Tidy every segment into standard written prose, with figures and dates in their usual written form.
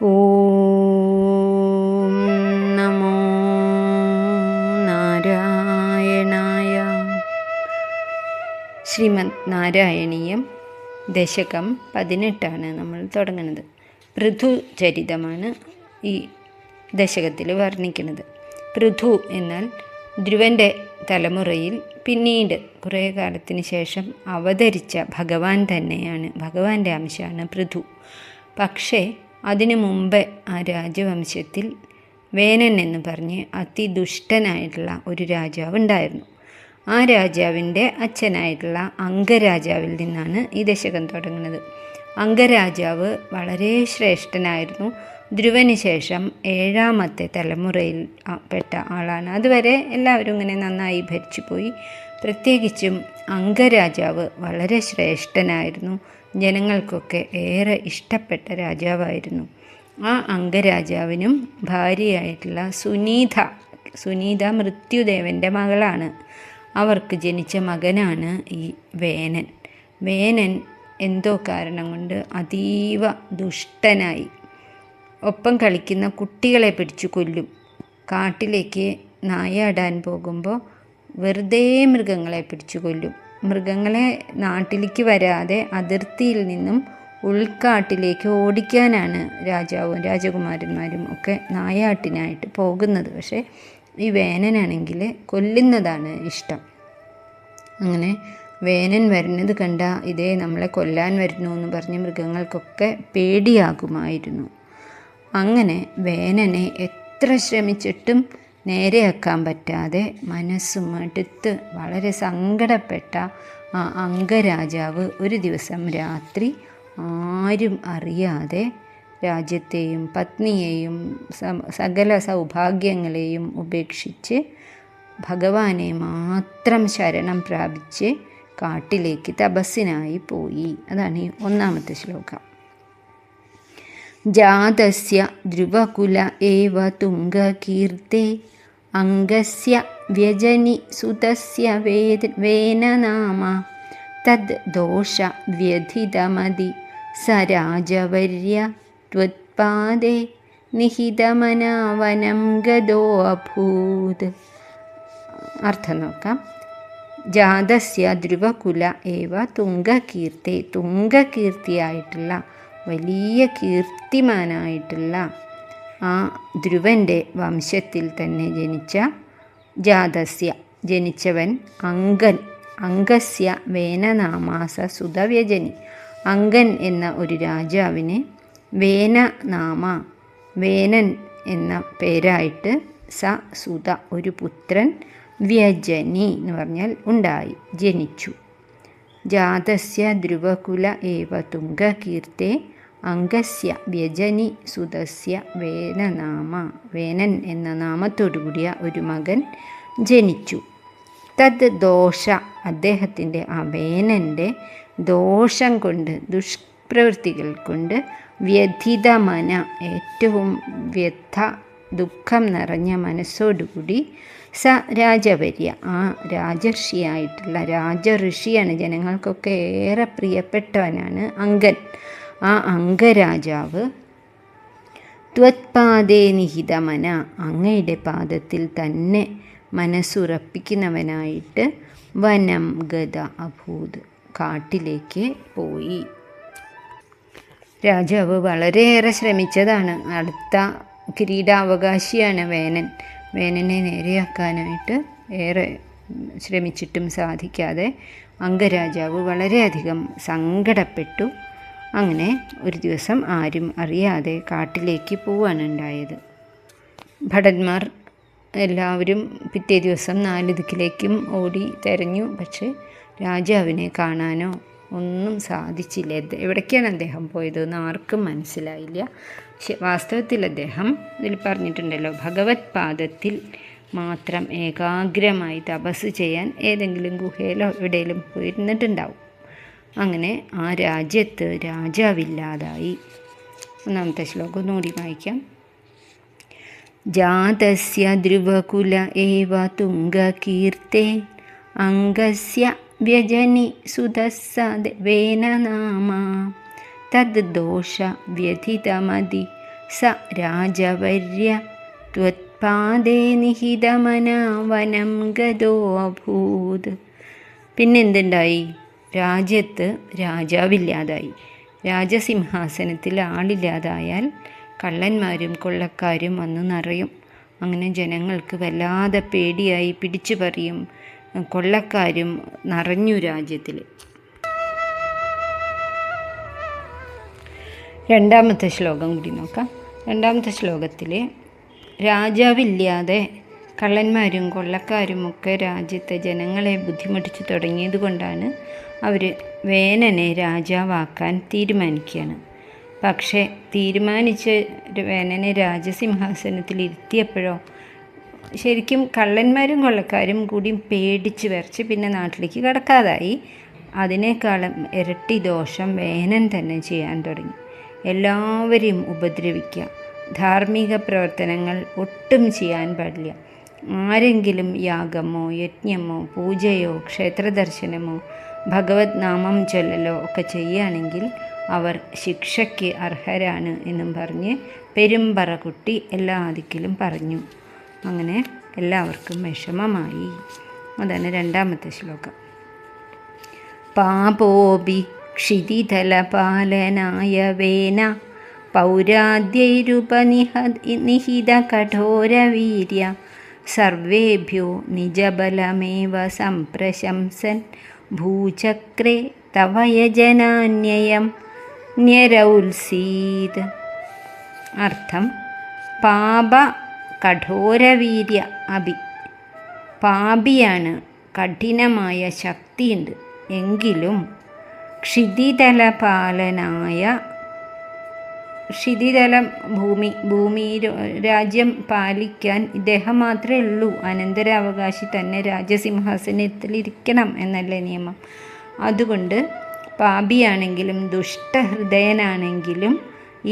ഓം നമോ നാരായണായ. ശ്രീമദ് നാരായണീയം ദശകം 18 നമ്മൾ തുടങ്ങുന്നത്. പൃഥുചരിതമാണ് ഈ ദശകത്തിൽ വർണ്ണിക്കുന്നത്. പൃഥു എന്നാൽ ധ്രുവൻ്റെ തലമുറയിൽ പിന്നീട് കുറേ കാലത്തിന് ശേഷം അവതരിച്ച ഭഗവാൻ തന്നെയാണ്, ഭഗവാന്റെ അംശമാണ് പൃഥു. പക്ഷേ അതിനു മുമ്പ് ആ രാജവംശത്തിൽ വേനൻ എന്ന് പറഞ്ഞ് അതിദുഷ്ടനായിട്ടുള്ള ഒരു രാജാവ് ഉണ്ടായിരുന്നു. ആ രാജാവിൻ്റെ അച്ഛനായിട്ടുള്ള അംഗരാജാവിൽ നിന്നാണ് ഈ ദശകം തുടങ്ങുന്നത്. അംഗരാജാവ് വളരെ ശ്രേഷ്ഠനായിരുന്നു. ധ്രുവന് ശേഷം 7ാമത്തെ തലമുറയിൽ പെട്ട ആളാണ്. അതുവരെ എല്ലാവരും ഇങ്ങനെ നന്നായി ഭരിച്ചുപോയി. പ്രത്യേകിച്ചും അംഗരാജാവ് വളരെ ശ്രേഷ്ഠനായിരുന്നു. ജനങ്ങൾക്കൊക്കെ ഏറെ ഇഷ്ടപ്പെട്ട രാജാവായിരുന്നു. ആ അംഗരാജാവിനും ഭാര്യയായിട്ടുള്ള സുനീത മൃത്യുദേവൻ്റെ മകളാണ്. അവർക്ക് ജനിച്ച മകനാണ് ഈ വേനൻ എന്തോ കാരണം കൊണ്ട് അതീവ ദുഷ്ടനായി. ഒപ്പം കളിക്കുന്ന കുട്ടികളെ പിടിച്ചു കൊല്ലും. കാട്ടിലേക്ക് നായാടാൻ പോകുമ്പോൾ വെറുതെ മൃഗങ്ങളെ പിടിച്ചു കൊല്ലും. മൃഗങ്ങളെ നാട്ടിലേക്ക് വരാതെ അതിർത്തിയിൽ നിന്നും ഉൾക്കാട്ടിലേക്ക് ഓടിക്കാനാണ് രാജാവും രാജകുമാരന്മാരും ഒക്കെ നായാട്ടിനായിട്ട് പോകുന്നത്. പക്ഷേ ഈ വേനനാണെങ്കിൽ കൊല്ലുന്നതാണ് ഇഷ്ടം. അങ്ങനെ വേനൻ വരുന്നത് കണ്ട ഇതേ നമ്മളെ കൊല്ലാൻ വരുന്നു എന്ന് പറഞ്ഞ് മൃഗങ്ങൾക്കൊക്കെ പേടിയാകുമായിരുന്നു. അങ്ങനെ വേനനെ എത്ര ശ്രമിച്ചിട്ടും നേരെയാക്കാൻ പറ്റാതെ മനസ്സ് മടുത്ത് വളരെ സങ്കടപ്പെട്ട ആ അംഗരാജാവ് ഒരു ദിവസം രാത്രി ആരും അറിയാതെ രാജ്യത്തെയും പത്നിയെയും സകല സൗഭാഗ്യങ്ങളെയും ഉപേക്ഷിച്ച് ഭഗവാനെ മാത്രം ശരണം പ്രാപിച്ച് കാട്ടിലേക്ക് തപസ്സിനായി പോയി. അതാണ് ഈ 1ാമത്തെ ശ്ലോകം. ജാതസ്യ ധ്രുവകുല ഏവ തുംഗകീർത്തെ അംഗസ്യ വ്യജനി സുതസ്യ വേനനാമ തദ് ദോഷ വ്യഥിതമതി സ രാജവർയ ത്വത്പാദേ നിഹിതമനാവനം ഗതോ അഭൂത്. അർത്ഥം നോക്കാം. ജാതസ്യ ധ്രുവകുല ഏവ തുംഗകീർത്തെ, തുംഗകീർത്തിയായിട്ടുള്ള വലിയ കീർത്തിമാനായിട്ടുള്ള ആ ധ്രുവൻ്റെ വംശത്തിൽ തന്നെ ജനിച്ച ജനിച്ചവൻ അംഗസ്യ വേനനാമാസ സുതവ്യജനി, അംഗൻ എന്ന ഒരു രാജാവിന് വേനൻ എന്ന പേരായിട്ട് സുത ഒരു പുത്രൻ വ്യജനി എന്ന് പറഞ്ഞാൽ ഉണ്ടായി, ജനിച്ചു. ജാതസ്യ ധ്രുവകുല ഏവ തുംഗകീർത്തെ അംഗസ്യ വ്യജനി സുതസ്യ വേനനാമ, വേനൻ എന്ന നാമത്തോടുകൂടിയ ഒരു മകൻ ജനിച്ചു. തദ് ദോഷ, അദ്ദേഹത്തിൻ്റെ ആ വേനൻ്റെ ദോഷം കൊണ്ട്, ദുഷ്പ്രവൃത്തികൾ കൊണ്ട് വ്യഥിതമന, ഏറ്റവും ദുഃഖം നിറഞ്ഞ മനസ്സോടുകൂടി സ രാജവർയ, ആ രാജർഷിയായിട്ടുള്ള രാജഋഷിയാണ്, ജനങ്ങൾക്കൊക്കെ ഏറെ പ്രിയപ്പെട്ടവനാണ് അംഗൻ. ആ അംഗരാജാവ് ത്വത്പാദേ നിഹിതമന, അങ്ങയുടെ പാദത്തിൽ തന്നെ മനസ്സുറപ്പിക്കുന്നവനായിട്ട് വനം ഗത അഭൂത്, കാട്ടിലേക്ക് പോയി. രാജാവ് വളരെയേറെ ശ്രമിച്ചതാണ്. അടുത്ത കിരീടാവകാശിയാണ് വേനനെ നേരെയാക്കാനായിട്ട് ഏറെ ശ്രമിച്ചിട്ടും സാധിക്കാതെ അംഗരാജാവ് വളരെയധികം സങ്കടപ്പെട്ടു. അങ്ങനെ ഒരു ദിവസം ആരും അറിയാതെ കാട്ടിലേക്ക് പോവാണ് ഉണ്ടായത്. ഭടന്മാർ എല്ലാവരും പിറ്റേ ദിവസം 4 ദിക്കിലേക്കും ഓടി തെരഞ്ഞു. പക്ഷേ രാജാവിനെ കാണാനോ ഒന്നും സാധിച്ചില്ല. എവിടേക്കാണ് അദ്ദേഹം പോയതെന്ന് ആർക്കും മനസ്സിലായില്ല. വാസ്തവത്തിൽ അദ്ദേഹം ഇതിൽ പറഞ്ഞിട്ടുണ്ടല്ലോ, ഭഗവത് പാദത്തിൽ മാത്രം ഏകാഗ്രമായി തപസ് ചെയ്യാൻ ഏതെങ്കിലും ഗുഹയിലോ എവിടെയെങ്കിലും പോയിരുന്നിട്ടുണ്ടാവും. അങ്ങനെ ആ രാജ്യത്ത് രാജാവില്ലാതായി. 1ാമത്തെ ശ്ലോകം ഒന്നുകൂടി വായിക്കാം. ജാതസ്യ ധ്രുവകുല ഏവ തുംഗകീർത്തെ അംഗസ്യ വ്യജനി സുതസ്സ വേനനാമ തദ് ദോഷ വ്യഥിതമതി സ രാജവർയ ത്വത്പാദേ നിഹിതമനാ വനം ഗതോ അഭൂത്. പിന്നെന്തുണ്ടായി? രാജ്യത്ത് രാജാവില്ലാതായി. രാജസിംഹാസനത്തിൽ ആളില്ലാതായാൽ കള്ളന്മാരും കൊള്ളക്കാരും വന്ന് നിറയും. അങ്ങനെ ജനങ്ങൾക്ക് വല്ലാതെ പേടിയായി, പിടിച്ചു പറയും. കൊള്ളക്കാരും നിറഞ്ഞു രാജ്യത്തിൽ. രണ്ടാമത്തെ ശ്ലോകം കൂടി നോക്കാം. രണ്ടാമത്തെ ശ്ലോകത്തിൽ രാജാവില്ലാതെ കള്ളന്മാരും കൊള്ളക്കാരും ഒക്കെ രാജ്യത്തെ ജനങ്ങളെ ബുദ്ധിമുട്ടിച്ച് തുടങ്ങിയത് കൊണ്ടാണ് അവർ വേനനെ രാജാവാക്കാൻ തീരുമാനിക്കുകയാണ്. പക്ഷേ തീരുമാനിച്ച് വേനനെ രാജസിംഹാസനത്തിൽ ഇരുത്തിയപ്പോഴോ ശരിക്കും കള്ളന്മാരും കൊള്ളക്കാരും കൂടി പേടിച്ച് വിറച്ച് പിന്നെ നാട്ടിലേക്ക് കടക്കാതായി. അതിനേക്കാളും ഇരട്ടി ദോഷം വേനൻ തന്നെ ചെയ്യാൻ തുടങ്ങി. എല്ലാവരെയും ഉപദ്രവിക്കുക, ധാർമ്മിക പ്രവർത്തനങ്ങൾ ഒട്ടും ചെയ്യാൻ പാടില്ല. ആരെങ്കിലും യാഗമോ യജ്ഞമോ പൂജയോ ക്ഷേത്രദർശനമോ ഭഗവത് നാമം ചൊല്ലലോ ഒക്കെ ചെയ്യുകയാണെങ്കിൽ അവർ ശിക്ഷയ്ക്ക് അർഹരാണ് എന്നും പറഞ്ഞ് പെരുമ്പറ കുട്ടി എല്ലാ ദിക്കിലും പറഞ്ഞു. അങ്ങനെ എല്ലാവർക്കും വിഷമമായി. അതാണ് രണ്ടാമത്തെ ശ്ലോകം. പാപോപി ക്ഷിതിതലപാലനായ വേന പൗരാദ്യൈരുപനിഹിത കഠോരവീര്യ സർവേഭ്യോ നിജബലമേവ സംപ്രശംസൻ ഭൂചക്രേ തവ യജനാന്യയം ന്യരൗത്സീത്. അർത്ഥം: പാപ കഠോരവീര്യ അഭി. പാപിയാണ്, കഠിനമായ ശക്തിയുണ്ട്. എങ്കിലും ക്ഷിതിതലപാലനായ, ക്ഷിതിതലം ഭൂമി രാജ്യം പാലിക്കാൻ ഇദ്ദേഹം മാത്രമേ ഉള്ളൂ. അനന്തരാവകാശി തന്നെ രാജസിംഹാസനത്തിലിരിക്കണം എന്നല്ലേ നിയമം. അതുകൊണ്ട് പാപിയാണെങ്കിലും ദുഷ്ടഹൃദയനാണെങ്കിലും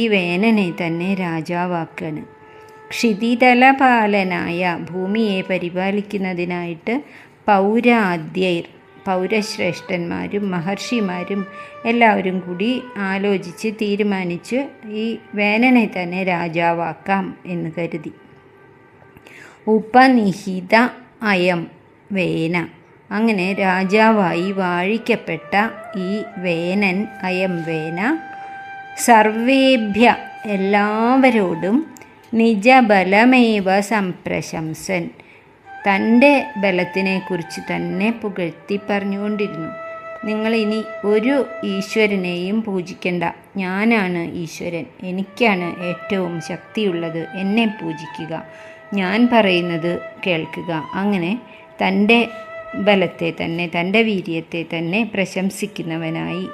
ഈ വേനനെ തന്നെ രാജാവാക്കാണ്. ക്ഷിതിതലപാലനായ, ഭൂമിയെ പരിപാലിക്കുന്നതിനായിട്ട് പൗരാദ്യൈർ, പൗരശ്രേഷ്ഠന്മാരും മഹർഷിമാരും എല്ലാവരും കൂടി ആലോചിച്ച് തീരുമാനിച്ച് ഈ വേനനെ തന്നെ രാജാവാക്കാം എന്ന് കരുതി. ഉപനിഹിത അയം വേന, അങ്ങനെ രാജാവായി വാഴിക്കപ്പെട്ട ഈ വേനൻ, അയം വേന, സർവേഭ്യ എല്ലാവരോടും നിജബലമേവ സംപ്രശംസൻ, തൻ്റെ ബലത്തിനെക്കുറിച്ച് തന്നെ പുകഴ്ത്തി പറഞ്ഞുകൊണ്ടിരുന്നു. നിങ്ങളിനി ഒരു ഈശ്വരനെയും പൂജിക്കണ്ട, ഞാനാണ് ഈശ്വരൻ, എനിക്കാണ് ഏറ്റവും ശക്തിയുള്ളത്, എന്നെ പൂജിക്കുക, ഞാൻ പറയുന്നത് കേൾക്കുക. അങ്ങനെ തൻ്റെ ബലത്തെ തന്നെ, തൻ്റെ വീര്യത്തെ തന്നെ പ്രശംസിക്കുന്നവനായി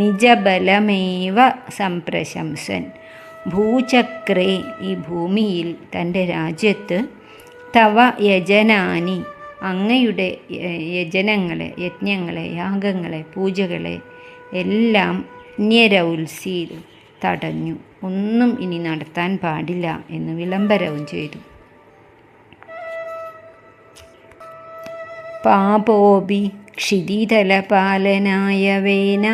നിജബലമേവ സംപ്രശംസൻ ഭൂചക്രേ, ഈ ഭൂമിയിൽ തൻ്റെ രാജ്യത്ത്, തവ യജനാനി, അങ്ങയുടെ യജനങ്ങളെ, യജ്ഞങ്ങളെ, യാഗങ്ങളെ, പൂജകളെ എല്ലാം ന്യരൗത്സീത്, തടഞ്ഞു. ഒന്നും ഇനി നടത്താൻ പാടില്ല എന്ന് വിളംബരവും ചെയ്തു. പാപോപി ക്ഷിതിതലപാലനായ വേന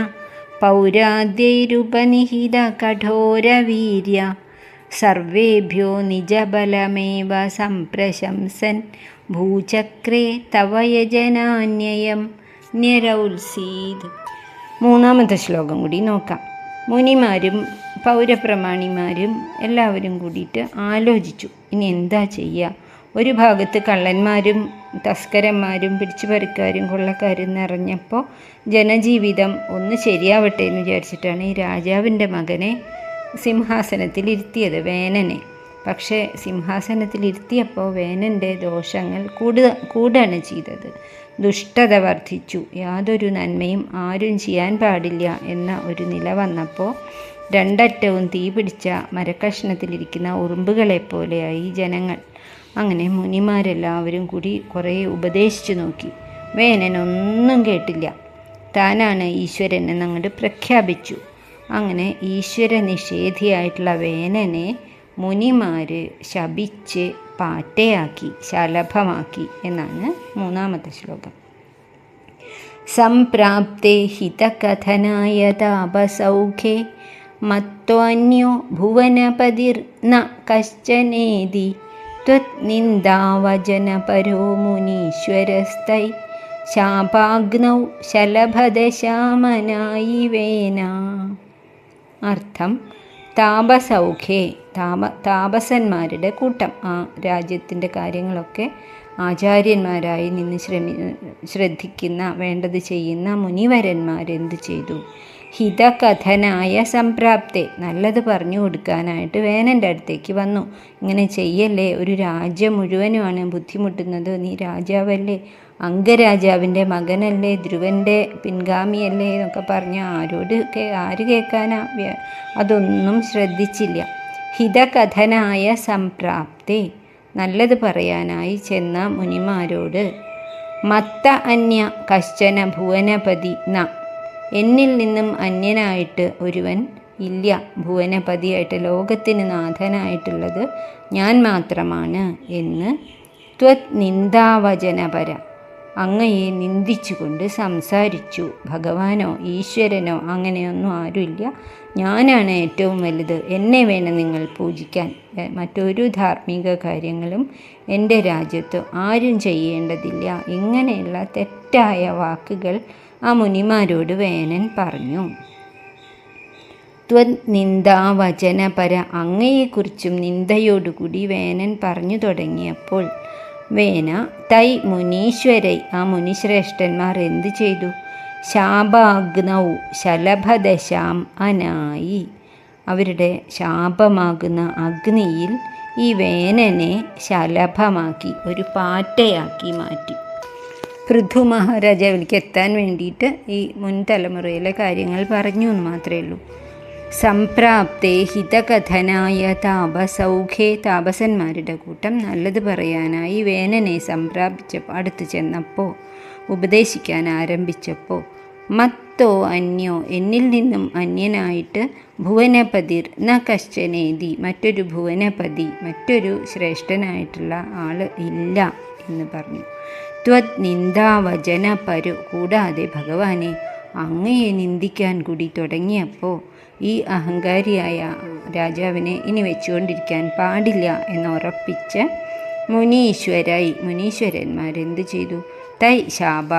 പൗരാദ്യൈരുപനിഹിത കഠോരവീര്യ സർവേഭ്യോ നിജബലമേവ സംപ്രശംസൻ ഭൂചക്രേ തവ യജനാന്യയം ന്യരൗത്സീത്. മൂന്നാമത്തെ ശ്ലോകം കൂടി നോക്കാം. മുനിമാരും പൗരപ്രമാണിമാരും എല്ലാവരും കൂടിയിട്ട് ആലോചിച്ചു, ഇനി എന്താ ചെയ്യുക. ഒരു ഭാഗത്ത് കള്ളന്മാരും തസ്കരന്മാരും പിടിച്ചുപറിക്കാരും കൊള്ളക്കാരും നിറഞ്ഞപ്പോൾ ജനജീവിതം ഒന്ന് ശരിയാവട്ടെ എന്ന് വിചാരിച്ചിട്ടാണ് ഈ രാജാവിൻ്റെ മകനെ സിംഹാസനത്തിലിരുത്തിയത്, വേനനെ. പക്ഷേ സിംഹാസനത്തിലിരുത്തിയപ്പോൾ വേനൻ്റെ ദോഷങ്ങൾ കൂടുകയാണ് ചെയ്തത്. ദുഷ്ടത വർദ്ധിച്ചു. യാതൊരു നന്മയും ആരും ചെയ്യാൻ പാടില്ല എന്ന ഒരു നില വന്നപ്പോൾ രണ്ടറ്റവും തീ പിടിച്ച മരക്കഷ്ണത്തിലിരിക്കുന്ന ഉറുമ്പുകളെപ്പോലെയായി ജനങ്ങൾ. അങ്ങനെ മുനിമാരെല്ലാവരും കൂടി കുറേ ഉപദേശിച്ചു നോക്കി. വേനൻ ഒന്നും കേട്ടില്ല. താനാണ് ഈശ്വരൻ എന്നങ്ങോട്ട് പ്രഖ്യാപിച്ചു. അങ്ങനെ ഈശ്വര നിഷേധിയായിട്ടുള്ള വേനനെ മുനിമാർ ശപിച്ച് പാറ്റയാക്കി, ശലഭമാക്കി എന്നാണ് മൂന്നാമത്തെ ശ്ലോകം. സംപ്രാപ്തേ ഹിതകഥനായ താപസൗഖേ മത്തോന്യോ ഭുവനപതിർ ന കശ്ചനേതി ത്വത്നിന്ദാവചനപരോ മുനീശ്വരസ്തൈ ശാപാഗ്നൗ ശലഭദശാമനായി വേന. അർത്ഥം: താപസൗഖ്യേ, താപസന്മാരുടെ കൂട്ടം. ആ രാജ്യത്തിൻ്റെ കാര്യങ്ങളൊക്കെ ആചാര്യന്മാരായി നിന്ന് ശ്രദ്ധിക്കുന്ന, വേണ്ടത് ചെയ്യുന്ന മുനിവരന്മാരെന്തു ചെയ്തു? ഹിതകഥനായ സംപ്രാപ്തെ, നല്ലത് പറഞ്ഞു കൊടുക്കാനായിട്ട് വേനൻ്റെ അടുത്തേക്ക് വന്നു. ഇങ്ങനെ ചെയ്യല്ലേ, ഒരു രാജ്യം മുഴുവനുമാണ് ബുദ്ധിമുട്ടുന്നത്, നീ രാജാവല്ലേ, അംഗരാജാവിൻ്റെ മകനല്ലേ, ധ്രുവൻ്റെ പിൻഗാമിയല്ലേ എന്നൊക്കെ പറഞ്ഞ ആര് കേൾക്കാനാ? അതൊന്നും ശ്രദ്ധിച്ചില്ല. ഹിതകഥനായ സംപ്രാപ്തെ, നല്ലത് പറയാനായി ചെന്ന മുനിമാരോട്, മത്ത അന്യ കശ്ചന ഭുവനപതി ന, എന്നിൽ നിന്നും അന്യനായിട്ട് ഒരുവൻ ഇല്ല, ഭുവനപതിയായിട്ട് ലോകത്തിന് നാഥനായിട്ടുള്ളത് ഞാൻ മാത്രമാണ് എന്ന് ത്വത് നിന്ദാവചനപര, അങ്ങയെ നിന്ദിച്ചുകൊണ്ട് സംസാരിച്ചു. ഭഗവാനോ ഈശ്വരനോ അങ്ങനെയൊന്നും ആരുമില്ല, ഞാനാണ് ഏറ്റവും വലുത്, എന്നെ വേണം നിങ്ങൾ പൂജിക്കാൻ. മറ്റൊരു ധാർമ്മിക കാര്യങ്ങളും എൻ്റെ രാജ്യത്ത് ആരും ചെയ്യേണ്ടതില്ല. ഇങ്ങനെയുള്ള തെറ്റായ വാക്കുകൾ ആ മുനിമാരോട് വേനൻ പറഞ്ഞു. ത്വത് നിന്ദാവചനപര, അങ്ങയെക്കുറിച്ചും നിന്ദയോടുകൂടി വേനൻ പറഞ്ഞു തുടങ്ങിയപ്പോൾ വേന തൈ മുനീശ്വരൈ, ആ മുനിശ്രേഷ്ഠന്മാർ എന്തു ചെയ്തു? ശാപാഗ്നൗ ശലഭദശാം അനായി, അവരുടെ ശാപമാകുന്ന അഗ്നിയിൽ ഈ വേനനെ ശലഭമാക്കി, ഒരു പാറ്റയാക്കി മാറ്റി. പൃഥു മഹാരാജാവിലേക്ക് എത്താൻ വേണ്ടിയിട്ട് ഈ മുൻ തലമുറയിലെ കാര്യങ്ങൾ പറഞ്ഞു എന്ന് മാത്രമേ ഉള്ളൂ. സംപ്രാപ്തേ ഹിതകഥനായ താപസൗഖ്യേ, താപസന്മാരുടെ കൂട്ടം നല്ലത് പറയാനായി വേനനെ അടുത്ത് ചെന്നപ്പോൾ, ഉപദേശിക്കാൻ ആരംഭിച്ചപ്പോൾ, മത്തോ അന്യോ, എന്നിൽ നിന്നും അന്യനായിട്ട് ഭുവനപതിർ ന കശ്ചനേതി, മറ്റൊരു ഭുവനപതി, മറ്റൊരു ശ്രേഷ്ഠനായിട്ടുള്ള ആൾ ഇല്ല എന്ന് പറഞ്ഞു. ത്വത് നിന്ദാവചനപരു, കൂടാതെ ഭഗവാനെ അങ്ങയെ നിന്ദിക്കാൻ കൂടി തുടങ്ങിയപ്പോൾ ഈ അഹങ്കാരിയായ രാജാവിനെ ഇനി വെച്ചുകൊണ്ടിരിക്കാൻ പാടില്ല എന്നുറപ്പിച്ച് മുനീശ്വരന്മാരെന്ത് ചെയ്തു? തൈ ശാപ